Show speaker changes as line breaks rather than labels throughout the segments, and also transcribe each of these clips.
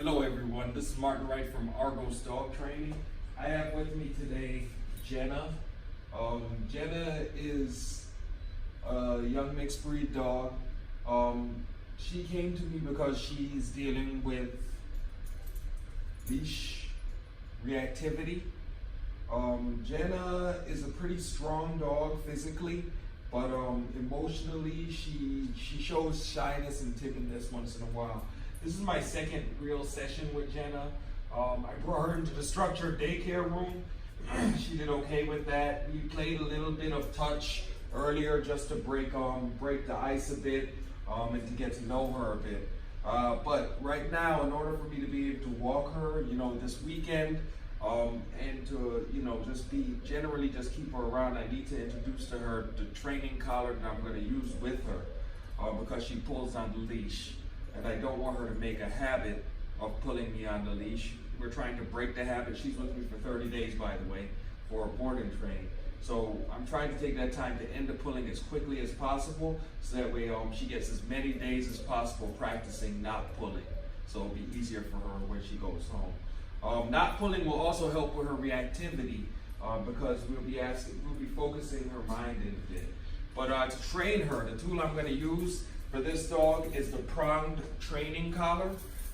Hello everyone, this is Martin Wright from Argos Dog Training. I have with me today Jenna. Jenna is a young mixed breed dog. She came to me because she's dealing with leash reactivity. Jenna is a pretty strong dog physically, but emotionally she shows shyness and timidness once in a while. This is my second real session with Jenna. I brought her into the structured daycare room. She did okay with that. We played a little bit of touch earlier just to break the ice a bit and to get to know her a bit. But right now, in order for me to be able to walk her, this weekend, and to, just keep her around, I need to introduce to her the training collar that I'm going to use with her because she pulls on the leash. And I don't want her to make a habit of pulling me on the leash. We're trying to break the habit. She's with me for 30 days, by the way, for a board and train. So I'm trying to take that time to end the pulling as quickly as possible, so that way she gets as many days as possible practicing not pulling. So it'll be easier for her when she goes home. Not pulling will also help with her reactivity because we'll be focusing her mind in a bit. But to train her, the tool I'm going to use for this dog is the pronged training collar.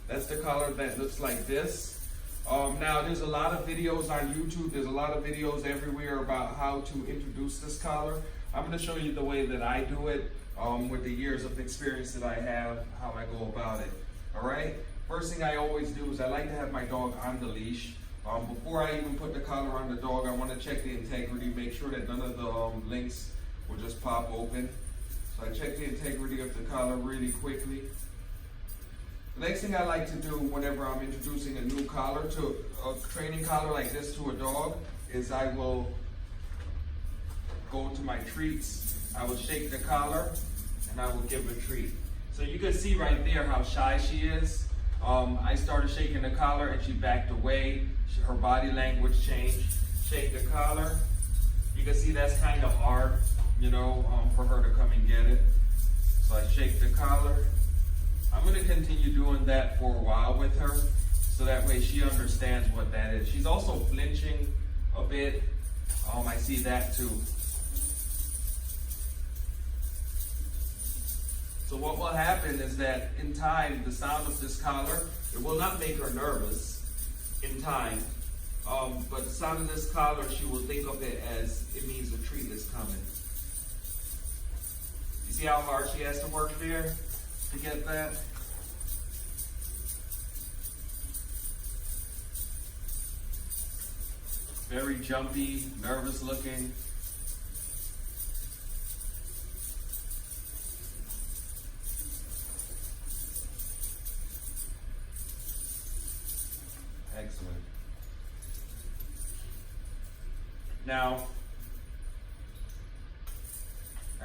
That's the collar that looks like this. Now there's a lot of videos on YouTube, there's a lot of videos everywhere about how to introduce this collar. I'm going to show you the way that I do it with the years of experience that I have, how I go about it. Alright, first thing I always do is I like to have my dog on the leash. Before I even put the collar on the dog, I want to check the integrity, make sure that none of the links will just pop open. So I check the integrity of the collar really quickly. The next thing I like to do whenever I'm introducing a new collar, to a training collar like this to a dog, is I will go to my treats. I will shake the collar and I will give a treat. So you can see right there how shy she is. I started shaking the collar and she backed away. Her body language changed. Shake the collar. You can see that's kind of hard, for her to come and get it. So I shake the collar. I'm going to continue doing that for a while with her, so that way she understands what that is. She's also flinching a bit. I see that too. So what will happen is that in time, the sound of this collar, it will not make her nervous in time, but the sound of this collar, she will think of it as it means a treat is coming. You see how hard she has to work there to get that? Very jumpy, nervous looking. Excellent. Now,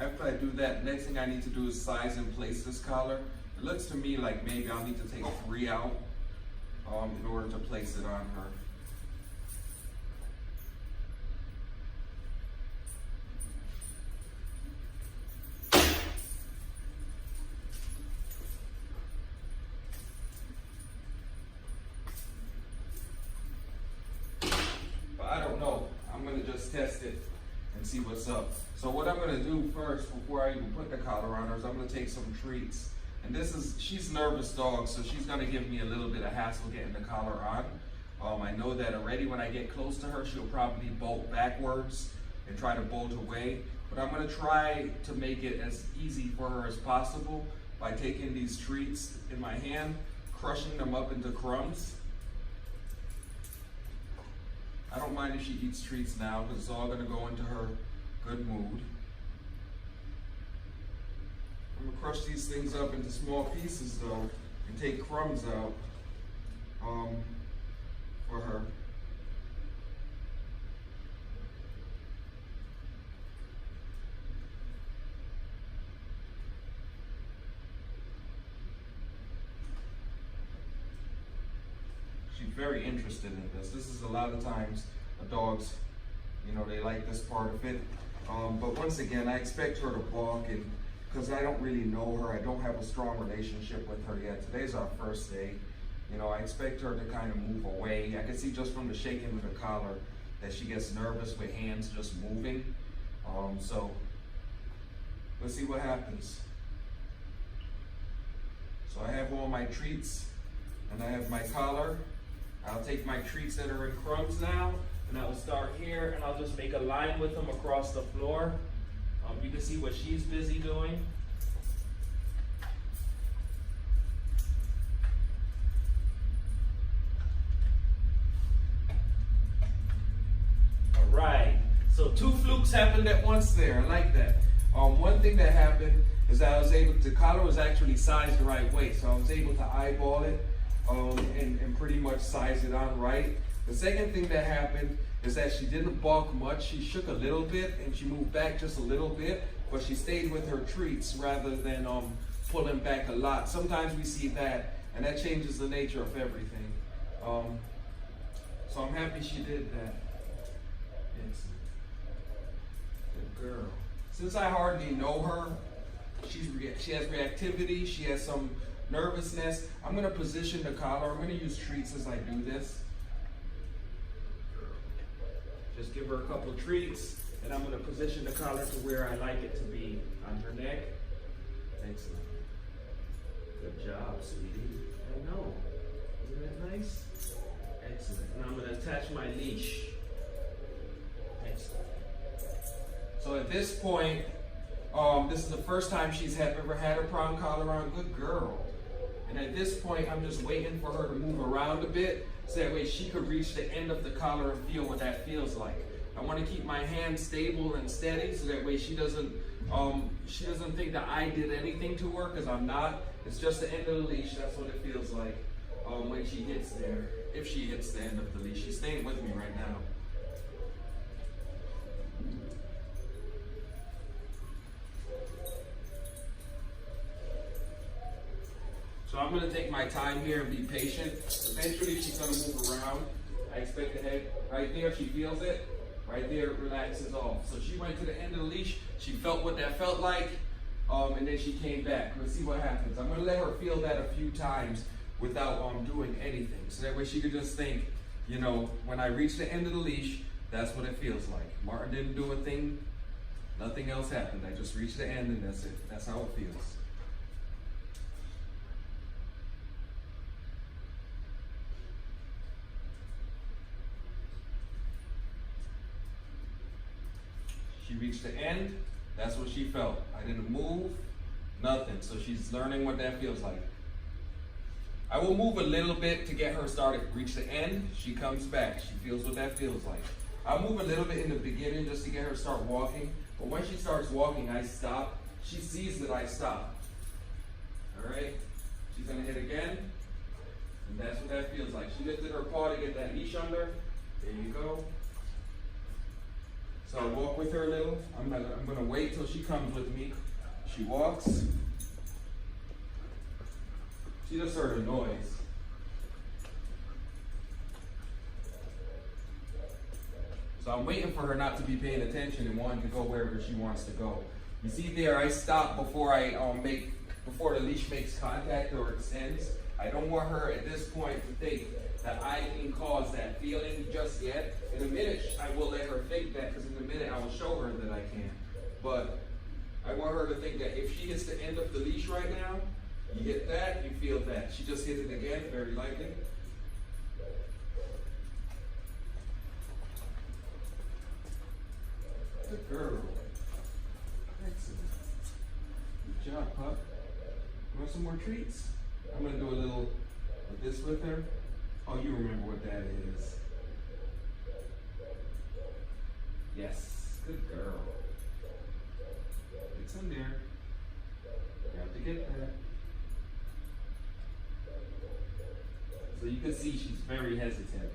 after I do that, next thing I need to do is size and place this collar. It looks to me like maybe I'll need to take 3 out in order to place it on her. But I don't know. I'm going to just test it and see what's up. So what I'm going to do first, before I even put the collar on her, is I'm going to take some treats. And she's a nervous dog, so she's going to give me a little bit of hassle getting the collar on. I know that already. When I get close to her, she'll probably bolt backwards and try to bolt away. But I'm going to try to make it as easy for her as possible by taking these treats in my hand, crushing them up into crumbs. I don't mind if she eats treats now, because it's all going to go into her good mood. I'm going to crush these things up into small pieces though, and take crumbs out for her. She's very interested in this. This is a lot of times dogs, they like this part of it. But once again, I expect her to walk, and because I don't really know her, I don't have a strong relationship with her yet. Today's our first day. You know, I expect her to kind of move away. I can see just from the shaking of the collar that she gets nervous with hands just moving. So let's see what happens. So I have all my treats and I have my collar. I'll take my treats that are in crumbs now, and I will start here, and I'll just make a line with them across the floor. You can see what she's busy doing. All right, so 2 flukes happened at once there. I like that. One thing that happened is that I was able to, the collar was actually sized the right way, so I was able to eyeball it and pretty much size it on right. The second thing that happened is that she didn't balk much. She shook a little bit and she moved back just a little bit, but she stayed with her treats rather than pulling back a lot. Sometimes we see that, and that changes the nature of everything. So I'm happy she did that. Excellent. Good girl. Since I hardly know her, she has reactivity, she has some nervousness. I'm going to position the collar. I'm going to use treats as I do this. Just give her a couple treats, and I'm going to position the collar to where I like it to be on her neck. Excellent. Good job, sweetie. I know. Isn't that nice? Excellent. And I'm going to attach my leash. Excellent. So at this point, this is the first time she's ever had a prong collar on. Good girl. And at this point, I'm just waiting for her to move around a bit, so that way she could reach the end of the collar and feel what that feels like. I want to keep my hand stable and steady, so that way she doesn't think that I did anything to her, because I'm not. It's just the end of the leash. That's what it feels like when she hits there. If she hits the end of the leash. She's staying with me right now. So I'm going to take my time here and be patient. Eventually she's going to move around. I expect the head right there. She feels it. Right there it relaxes off. So she went to the end of the leash. She felt what that felt like. And then she came back. Let's see what happens. I'm going to let her feel that a few times without doing anything. So that way she could just think, you know, when I reach the end of the leash, that's what it feels like. Martin didn't do a thing. Nothing else happened. I just reached the end and that's it. That's how it feels. She reached the end, that's what she felt. I didn't move, nothing. So she's learning what that feels like. I will move a little bit to get her started. Reach the end, she comes back. She feels what that feels like. I'll move a little bit in the beginning just to get her start walking. But when she starts walking, I stop. She sees that I stop. All right? She's gonna hit again. And that's what that feels like. She lifted her paw to get that leash under. There you go. So I walk with her a little. I'm gonna wait till she comes with me. She walks. She just heard a noise. So I'm waiting for her not to be paying attention and wanting to go wherever she wants to go. You see there, I stop before before the leash makes contact or extends. I don't want her at this point to think that I can cause that feeling just yet. In a minute, I will let her think that, because in a minute I will show her that I can. But I want her to think that if she hits the end of the leash right now, you hit that, you feel that. She just hit it again, very lightly. Good girl. Excellent. Good job, pup. You want some more treats? I'm going to do a little of this with her. Oh, you remember what that is. Yes, good girl. It's in there. You have to get that. So you can see she's very hesitant.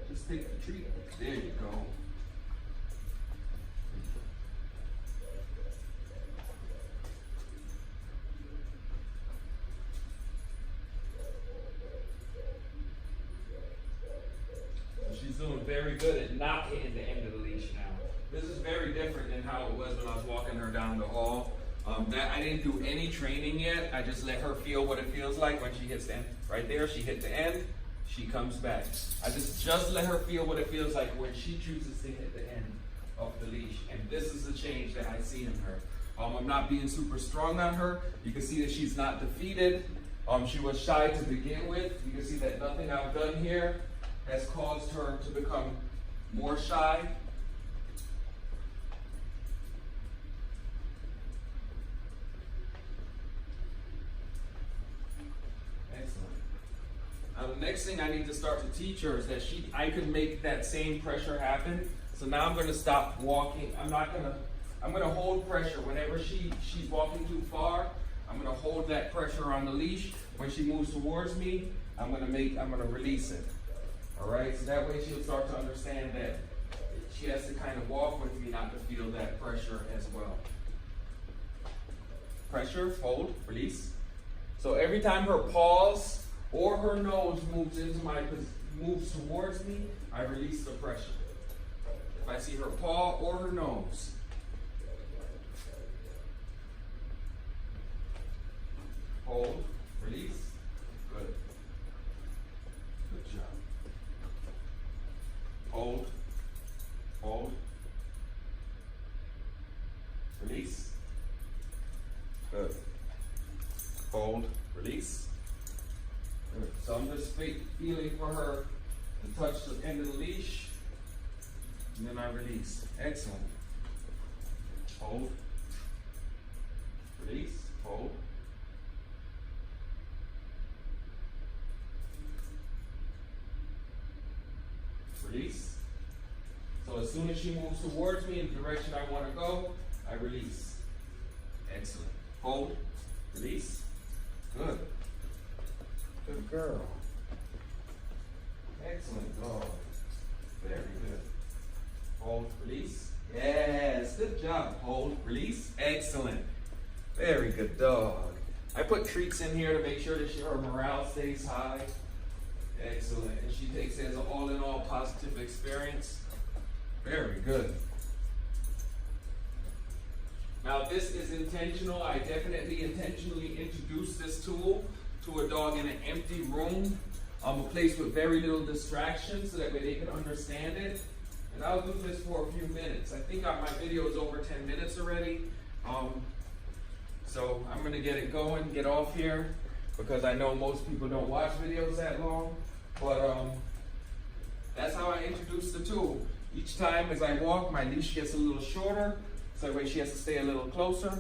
Just take the treat. There you go. She's doing very good at not hitting the end of the leash now. very different than how it was when I was walking her down the hall. That I didn't do any training yet. I just let her feel what it feels like when she hits the end. Right there, she hit the end, she comes back. I just let her feel what it feels like when she chooses to hit the end of the leash. And this is the change that I see in her. I'm not being super strong on her. You can see that she's not defeated. She was shy to begin with. You can see that nothing I've done here has caused her to become more shy. Excellent. Now the next thing I need to start to teach her is that I could make that same pressure happen. So now I'm going to stop walking. I'm going to hold pressure whenever she's walking too far. I'm going to hold that pressure on the leash. When she moves towards me, I'm going to release it. All right, so that way she'll start to understand that she has to kind of walk with me not to feel that pressure as well. Pressure, hold, release. So every time her paws or her nose moves towards me, I release the pressure. If I see her paw or her nose, hold, release. Good. Good job. Hold, hold, release. Good. Hold, release. Good. So I'm just feeling for her to touch the end of the leash, and then I release. Excellent. Hold, release, hold. Release. So as soon as she moves towards me in the direction I want to go, I release. Excellent. Hold. Release. Good. Good girl. Excellent dog. Very good. Hold. Release. Yes. Good job. Hold. Release. Excellent. Very good dog. I put treats in here to make sure that her morale stays high. Excellent. And she takes it as an all-in-all positive experience. Very good. Now this is intentional. I definitely intentionally introduced this tool to a dog in an empty room, a place with very little distraction so that way they can understand it. And I'll do this for a few minutes. I think my video is over 10 minutes already. So I'm going to get it going, get off here, because I know most people don't watch videos that long. But that's how I introduce the tool. Each time as I walk, my leash gets a little shorter, so that way she has to stay a little closer.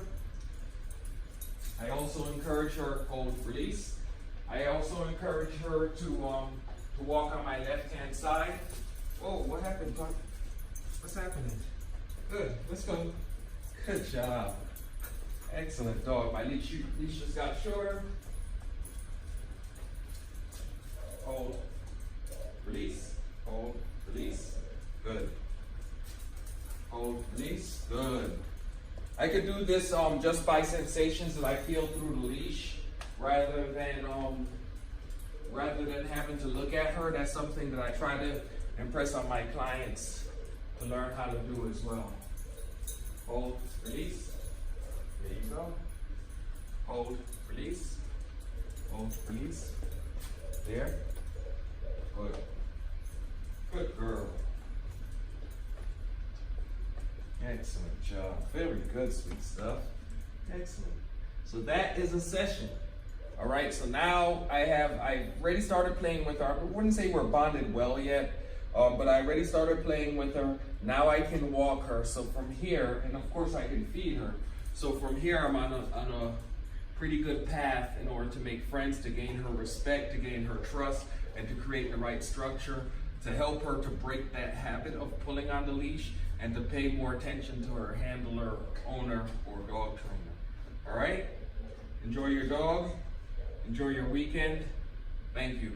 I also encourage her hold, release. I also encourage her to walk on my left-hand side. Whoa, what happened, Buck? What's happening? Good, let's go. Good job. Excellent dog. My leash just got shorter. Hold, release, hold, release. Good. Hold, release. Good. I could do this just by sensations that I feel through the leash, rather than having to look at her. That's something that I try to impress on my clients to learn how to do as well. Hold, release. There you go. Hold, release. Hold, release. There. Good. Good girl. Excellent job. Very good, sweet stuff. Excellent. So that is a session. All right, so now I've already started playing with her. I wouldn't say we're bonded well yet, but I already started playing with her. Now I can walk her. So from here, and of course I can feed her. So from here, I'm on a pretty good path in order to make friends, to gain her respect, to gain her trust, and to create the right structure to help her to break that habit of pulling on the leash and to pay more attention to her handler, owner, or dog trainer. All right? Enjoy your dog. Enjoy your weekend. Thank you.